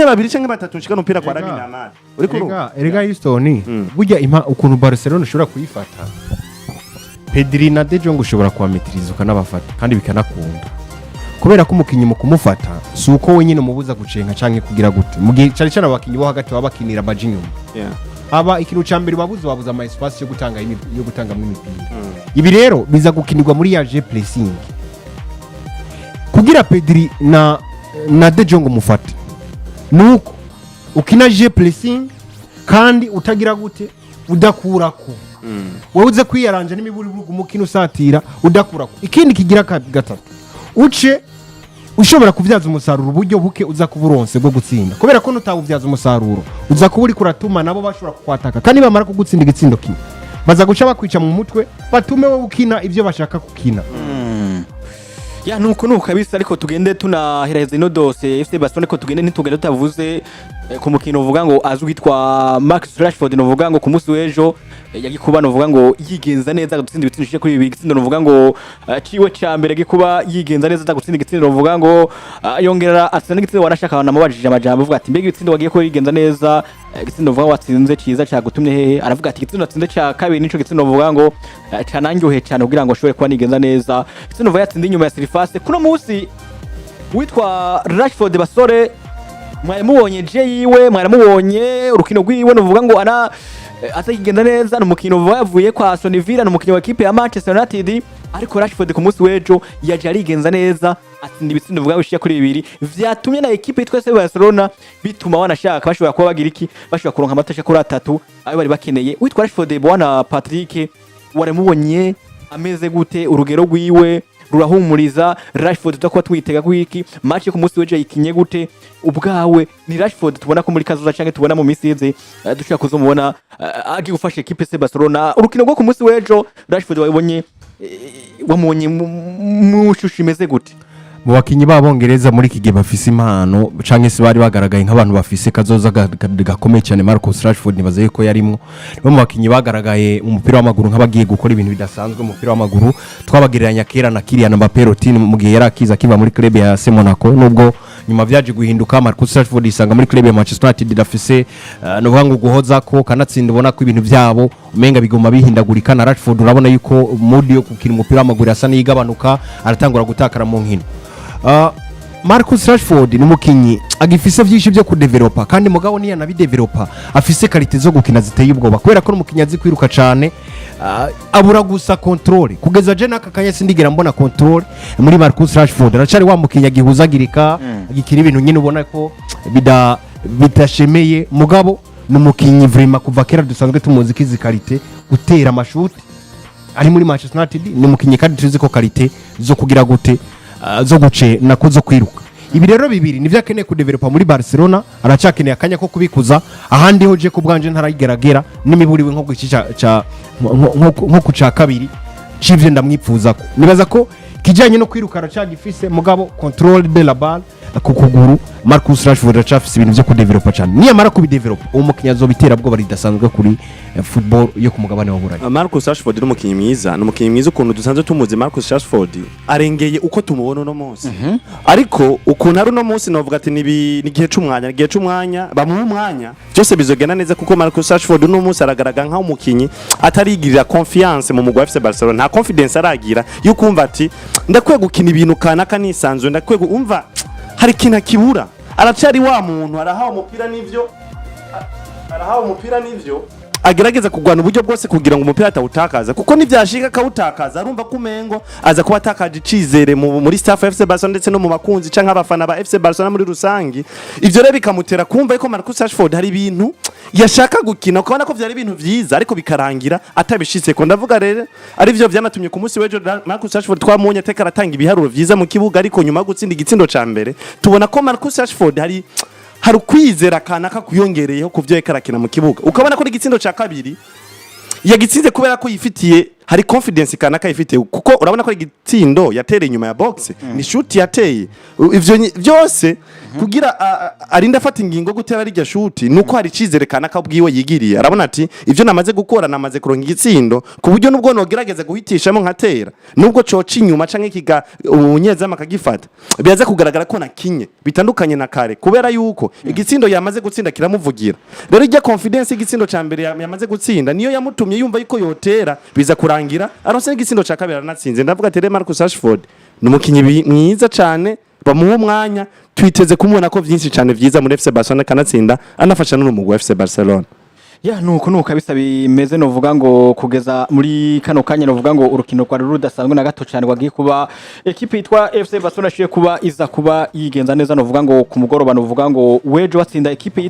babiri canke batatu nshika no pira kwa Lamine Yamal erega Houston burya ukuntu Barcelona ishobora kuyifata Pedri na De Jong ushobora kubametiriza ukanabafata kandi bikanakunda kubera ko umukinyi mu kumufata si uko wenyine umubuza gucenga canke kugira gute mu gihe cyane cyane abakinyi bo hagati babakinira baje inyuma aba ikintu cyambere babuza ama espace yo gutanga mu imipira ibi rero biza gukinirwa muri yaje pressing kugira Pedri na De Jong umufate nuko ukina je pressing kandi utagira gute udakurako wowe uze kwiyaranja n'imiburi umukino usatira udakurako ikindi kigira gatatu uce ushobora kuvyaza umusaruro uburyo buke uza kuburonse bwo gutsinda kubera ko nutabuvyaza umusaruro uza kuburi kuratuma nabo bashobora kukwataka kandi bamara kugutsinda igitsindo kimwe baza guca bakwica mu mutwe batume wowe ukina ivyo bashaka kukina ya nuko kabisa ariko tugende tunahereza ino dose FC Barcelone ko tugende ntitugende tutavuze ku mukino uvuga ngo azwitwa Marcus Rashford no vuga ngo ku munsi w'ejo yagikuba no vuga ngo yigenza neza gutsinda ibitsindo kuri ibi bitsindo no vuga ngo ciwe ca mbere gikuba yigenza neza gutsinda igitsindo no vuga ngo yongera atsinze igitsindo wanashaka namubajije amajambo uvuga ati mbega ibitsindo wagiye ko yigenza neza igitsindo vuga watsinze ciza ca gutumye hehe aravuga ati igitsindo atsinze ca kabiri nico gitsindo vuga ngo cananyohe cyane kugira ngo ashobore kuba nigenza neza igitsindo vuga yatsinze inyuma ya Sirifase kuno munsi witwa Rashford basore mwaramubonye je yiwe mwaramubonye urukino rwiwe no vuga ngo ana azagenda neza no mukino yavuye kwa Aston Villa no mukino wa equipe ya Manchester United ariko Rashford ku munsi w'ejo yaje arigenza neza atsinda ibitsindo vuga bishiya kuri bibiri vyatumye na equipe yitwa FC Barcelona bituma wanashaka bashobora kuba bagira iki bashobora kuronka amatasha kuri atatu ayo bari bakeneye witwa Rashford bwana Patrick waramubonye ameze gute urugero rwiwe rurahumuriza Rashford tutakuba twitega kwiki match ku munsi w'ejo yikinye gute ubwawe ni Rashford tubona ko muri kazoza canke tubona mu misize dushaka kuzomubona agi gufasha equipe FC Barcelona urukino rwo ku munsi w'ejo Rashford wabonye wamubonye mu shusho imeze gute mu bakinyi b'abongereza muri iki gihe bafise impano canke se bari bagaragaye nk'abantu bafise kazoza gakomeye cyane Marcus Rashford nibaze ko yarimwo no mu bakinyi bagaragaye umupira w'amaguru nk'abagiye gukora ibintu bidasanzwe mu mupira w'amaguru twabagereranya kera na Kylian Mbappé Rotine mu gihe yarakiza kiva muri club ya AC Monaco nubwo nyuma vyaje guhinduka Marcus Rashford isanga muri club ya Manchester United dafise no bwangu guhoza ko kanatsinda ubona ko ibintu byabo umenga bigoma bihindagurika na Rashford urabona yuko modi yo kukina umupira w'amaguru asa n'igabanuka aratangura gutakara mu nkino Marcus Rashford ni mukinyi agifise byinshi byo kudevelopa kandi mugabo niya nabidevelopa afise qualité zo gukina ziteye ubwoba kubera ko umukinyi azi kwiruka cyane abura gusa control kugeza je nakakanya sindigera mbona control muri Marcus Rashford aracari wa mukinyi agihuzagirika agikira ibintu nyine ubona ko bidashemeye mugabo numukinyi vraiment kuva kera dusanzwe tumuzi kizi qualité gutera amashuti ari muri Manchester United ni mukinyi kandi tuzi ko qualité zo kugira gute zo guce nakuzo kwiruka ibi rero bibiri nivyo akeneye kudevelopa muri Barcelona aracakeneye akanya ko kubikuza ahandi hoje ku bwanje ntarageragera n'imiburiwe nko gucica nko kuca kabiri civye ndamwipfuza ko nibaza ko kijanye no kwiruka aracagifise mugabo control de la balle ku kuguru Marcus Rashford aracafise ibintu byo kudevelopa cyane niyo mara kubidevelopa umukinyi azobitera bwo bari dasanzwe kuri football yo ku mugabane wa Burayi Marcus Rashford ni umukinyi mwiza ukuntu dusanzwe tumuzi Marcus Rashford arengeye uko tumubona no munsi ariko ukuntu ari no munsi novuga ati ni gihe c'umwanya bamuha umwanya byose bizogenda neza kuko Marcus Rashford no munsi aragaragara nka umukinyi atarigirira confiance mu mugwa FC Barcelona nta confidence aragira yo kumva ati ndakwiye gukina ibintu kanaka nisanzwe ndakwiye umva hari kintu kibura aracari wa muntu arahawe umupira n'ivyo agerageza kugwana uburyo bwose kugira ngo umupira atawutakaza kuko nivyashika kawutakaza arumva kumengo aza kuba atakaje icizere muri staff FC Barcelona ndetse no mu bakunzi canke abafana ba FC Barcelona muri rusangi ivyo rero bikamutera kumva ko Marcus Rashford hari ibintu yashaka gukina ukabona ko vyari ibintu vyiza ariko bikarangira atabishitse ko ndavuga rero ari byo byanatumye ku munsi w'ejo Marcus Rashford twamunye ateka aratanga ibiharuro vyiza mu kibuga ariko nyuma gutsinda igitsindo ca mbere tubona ko Marcus Rashford hari ukwizera kanaka kuyongereyeho kuvyo yekarakina mu kibuga ukabona ko igitsindo ca kabiri yagitsinze kubera ko yifitiye hari confidence kanaka ifite kuko urabona ko igitsindo yatereye inyuma ya box ni shoot yateye ivyo byose kugira arinda afata ingingo gutera ari rya shoot nuko hari cizere kanaka ubwiwe yigiriye arabona ati ivyo namaze gukora namaze kuronka igitsindo ku buryo nubwo nogerageza guhitishamo nkatera nubwo coca inyuma canke kiga ubunyezama akagifata biyaza kugaragara ko nakinye bitandukanye na kare kubera yuko igitsindo yamaze gutsinda kiramuvugira rero ijya confidence igitsindo ca mbere yamaze gutsinda niyo yamutumye yumva yuko yotera biza kurangira aronse igitsindo ca kabiri aranatsinze ndavuga ati Marcus Rashford numukinyi mwiza cane bamuha umwanya twiteze kumubona ko vyinshi cyane vyiza muri FC Barcelone kanatsinda anafasha n'umugwi wa FC Barcelone ya nuko kabisa bimeze novuga ngo kugeza muri kano kanya novuga ngo urukino rwa rudasanzwe na gato cyane rwagiye kuba equipe yitwa FC Barcelone ashiye kuba iza kuba yigenza neza novuga ngo ku mugoroba novuga ngo wejo watsinda equipe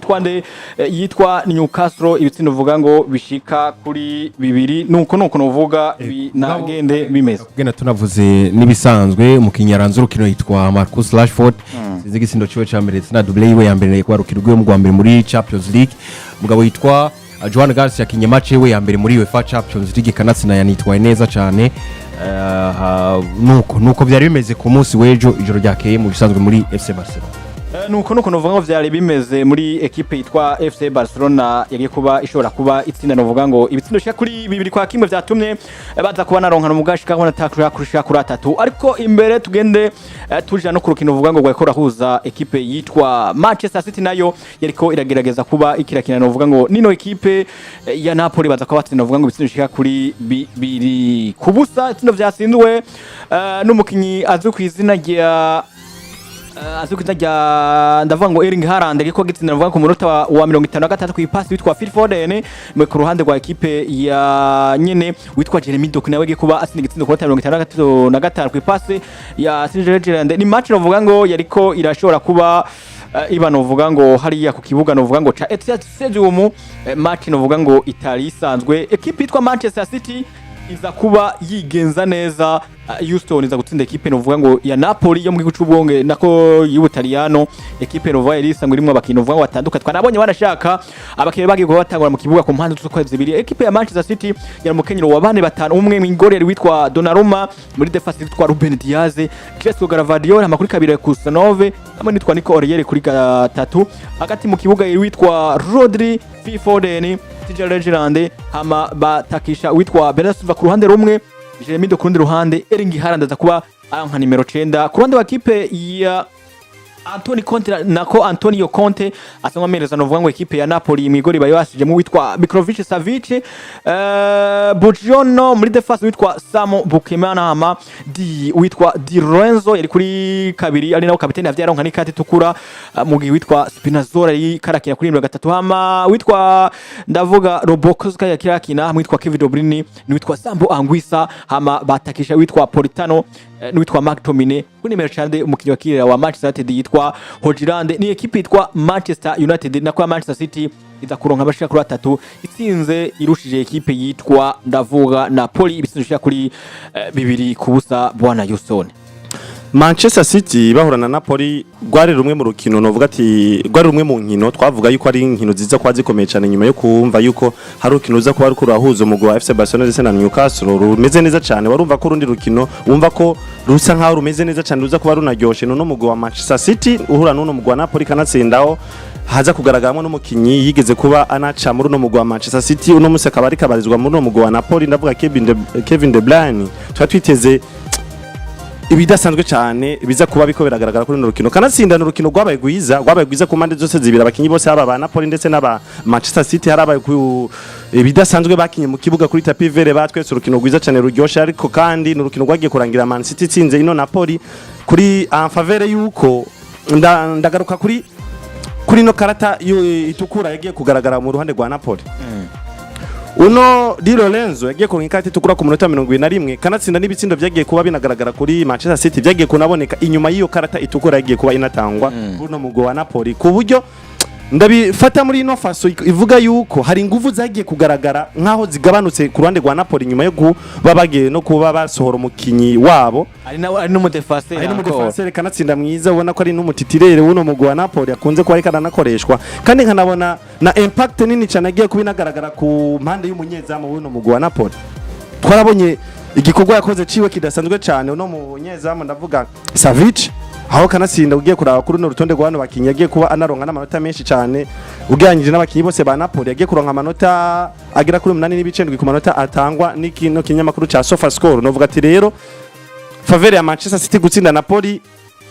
yitwa Newcastle ibitsindo novuga ngo bishika kuri bibiri nuko novuga binagende bimeze kugena tunavuze nibisanzwe umukinyi aranze urukino yitwa Marcus Rashford sizi igisindo cyo cya mbere na double yiwe ya mbere kwa rukino rwe mu Rwanda muri Champions League mugabo yitwa Joan Garcia yakinye match we ya mbere muri UEFA Champions League kanatsinda yanitwaye neza cyane nuko byari bimeze ku munsi wejo ijoro ryakeye mu bisanzwe muri FC Barcelone nuko novuga ngo vyari bimeze muri equipe yitwa FC Barcelone yagiye kuba ishobora kuba itsinda novuga ngo ibitsindo shika kuri bibiri kwa kimwe vyatumye baza kuba naronkana mugashika ko natakura kurishika kuri atatu ariko imbere tugende tuje no kurukino novuga ngo gwakora huza equipe yitwa Manchester City nayo yariko iragerageza kuba ikirakina novuga ngo nino equipe ya Napoli baza kuba batsinda novuga ngo ibitsindo shika kuri bibiri kubusa itsindo vyasindwe n'umukinyi azwi ku izina rya ndavuga ngo Erling Haaland ariko gitsinda navuga ku munota wa 56 ku ipasi witwa Phil Foden mu ruhande rwa equipe ya nyene witwa Jeremy Doku nawe giye kuba asinda gitsinda ku munota 65 ku ipasi ya Atsinze ni match navuga ngo yariko irashobora kuba iba novuga ngo hariya ku kibuga novuga ngo cha Etihad Stadium match novuga ngo itari isanzwe equipe yitwa Manchester City iza kuba yigenza neza Houston iza gutsinda equipe novuga ngo ya Napoli yo mu gihugu cy'ubwonge nako y'Ubutaliyano equipe novuga irisa ngo irimo abakino novuga ngo batandukanye twanabonye banashaka abakire bagiye ko batangura mu kibuga ku mpande z'ukwezi zibiri equipe ya Manchester City yari mu kenyero wa bane batanu umwe mu ngorere witwa Donnarumma muri defense witwa Ruben Diaz Crespo Garavadiol amakuri kabiri ku Sanove hamwe nitwa Nico Oriere kuri gatatu hagati mu kibuga witwa Rodri Foden Legend hama batakisha witwa Belasiva ku ruhande rumwe Jeremy Doku kurundi ruhande Erling Haaland aza kuba nka nimero 9 ku ruhande wa kipe ya Antonio Conte asanga amereza novuga ngo equipe ya Napoli imigori bayo asije mu witwa Mitrovic Savic Buongiorno muri defense witwa Samo Bukemana hama witwa Di Lorenzo yari kuri kabiri ari nawo kapiteni avyaronka n'ikati tukura mu gihe witwa Spinazzola yari karakina kuri 3 hama witwa ndavuga Robokoska yakirakina hamwe witwa Kevin De Bruyne ni witwa Sambo Anguissa hama batakisha witwa Politano witwa McTominay kuri nimero 9 umukinyi wa kirera wa Manchester United yitwa Hojlund ni equipe yitwa Manchester United nako Manchester City iza kuronka abashika kuri 3 itsinze irushije equipe yitwa ndavuga Napoli ibisinzwe kuri bibiri kubusa bwana Houston Manchester City bahura na Napoli gwari rumwe mu rukino novuga ati gwari rumwe mu nkino twavuga yuko ari inkino ziza kwa zikomeye cyane nyuma yo kumva yuko hari rukino uza kuba rukuru ahuzo umugwi wa FC Barcelone ndetse na Newcastle rumeze neza cyane warumva ko rundi rukino wumva ko rusa nkaho rumeze neza cyane ruza kuba runaryoshe no mugwi wa Manchester City uhura n'uno mugwi wa Napoli kanatsindaho haza kugaragaramo n'umukinyi yigeze kuba anaca muri no mugwi wa Manchester City uno museka bari kabarizwa muri no mugwi wa Napoli ndavuga Kevin De Bruyne twatwiteze ibidasanzwe cyane biza kuba biko biragaragara kuri no rukino kanatsinda no rukino rwabaye gwiza ku mande zose zibira abakinyi bose aba ba Napoli ndetse n'aba Manchester City harabaye ku ibidasanzwe bakinye mu kibuga kuri tapi vere batwese urukino rwiza cyane ruryoshe ariko kandi no rukino rwagiye kurangira Man City itsinze ino Napoli kuri en faveur yuko ndagaruka kuri no karata itukura yagiye kugaragara mu ruhande rwa Napoli uno Di Lorenzo yagiye ku nkati tukura ku munota 21 kanatsinda n'ibitsindo byagiye kuba binagaragara kuri Manchester City byagiye kunaboneka inyuma y'iyo karata itukura yagiye kuba inatangwa buno mugwi wa Napoli ku buryo ndabifata muri ino faso ivuga yuko hari inguvu zagiye kugaragara nkaho zigabanutse ku ruhande rwa Napoli nyuma yo kuba bagiye no kuba basohora umukinyi wabo ari n'umudefenseur kanatsinda mwiza ubona ko ari n'umutitirere w'uno mugwi wa Napoli akunze kuba ariko anakoreshwa kandi nkanabona na impact nini cyane agiye kubinagaragara ku mpande y'umunyezamu w'uno mugwi wa Napoli twarabonye igikorwa yakoze ciwe kidasanzwe cyane uno munyezamu ndavuga Savic aho kanatsinda ugiye kuraba kuri no rutonde rw'ano bakinyi yagiye kuba anaronka n'amanota menshi cyane ugereranyije n'abakinyi bose ba Napoli yagiye kuronka amanota agera kuri 8 n'ibicendwi ku manota atangwa n'ikino kinyamakuru ca SofaScore novuga ati rero faveur ya Manchester City gutsinda Napoli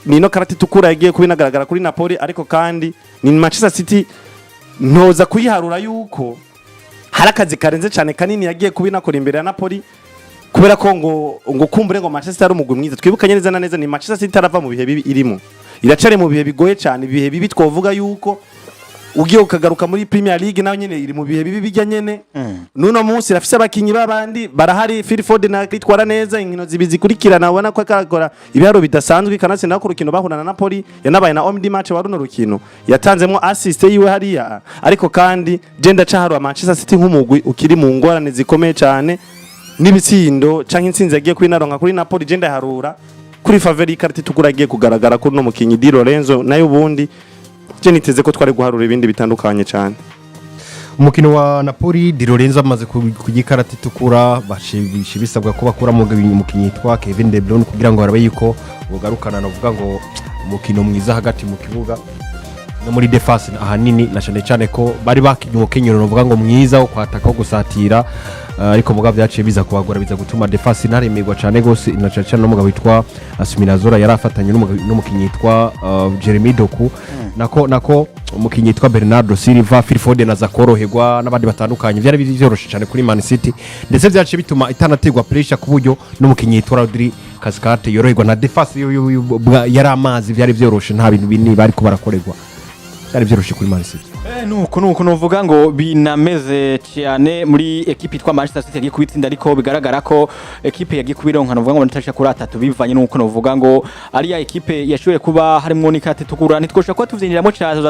ni no karate tukura yagiye kubinagaragara kuri Napoli ariko kandi ni Manchester City ntoza kuyiharura yuko harakazi karenze cyane kanini yagiye kubinakora imbere ya Napoli kubera ko ngo kumbure ngo Manchester ari umugwi mwiza twibukanye neza na neza ni Manchester City arava mu bihe bibi irimo iracare mu bihe bigoye cyane bihe bibi twovuga yuko ugiye ukagaruka muri Premier League nayo nyene iri mu bihe bibi bijya nyene nuno munsi rafise abakinyi babandi barahari Phil Foden akitwara neza inkino zibizikurikirana ubona ko akakora ibiharo bidasanzwe kanase nako rukino bahurana na Napoli yanabaye na omdi match waruno rukino yatanzemo assist yiwe hariya ariko kandi genda caharo Manchester City nk'umugwi ukiri mu ngorane zikomeye cyane n'ibitsindo canke intsinzi yagiye kwinaronka kuri Napoli genda harura kuri faveur y'ikarti tukura agiye kugaragara kuri no mukinyi Di Lorenzo nayo ubundi je niteze ko twari guharura ibindi bitandukanye cyane umukino wa Napoli Di Lorenzo amaze kugikarati tukura bashimisha bisabwa ko bakura mu mukinyi yitwa Kevin De Bruyne kugira ngo barabe yuko bugarukana novuga ngo umukino mwiza hagati mu kibuga no muri defense ahanini na cyane ko bari bakinye umukenyero novuga ngo mwiza wo kwataka wo gusatira ariko mugabo byaciye biza kubagora biza gutuma defense ntaremerwa cyane gose inacaca no mugabo witwa Asminazora yarafatanye n'umukinyi yitwa Jeremy Doku nako umukinyi yitwa Bernardo Silva Phil Foden aza koroherwa n'abandi batandukanye byari byoroshe cyane kuri Man City ndetse byaciye bituma itanategwa pressure ku buryo n'umukinyi yitwa Rodri Cascante yoroherwa na defense yari amazi byari byoroshe nta bintu bini bari ko barakorerwa byari byoroshe kuri Man City nuko nuvuga ngo binameze cyane muri equipe itwa Manchester City yagiye kubitsinda ariko bigaragara ko equipe yagiye kubironka novuga ngo nitasha kuri 3 bivanye nuko novuga ngo ari ya equipe yashoboye kuba harimo n'ikate tukura nitwosha ko tuvyinjiramo cyane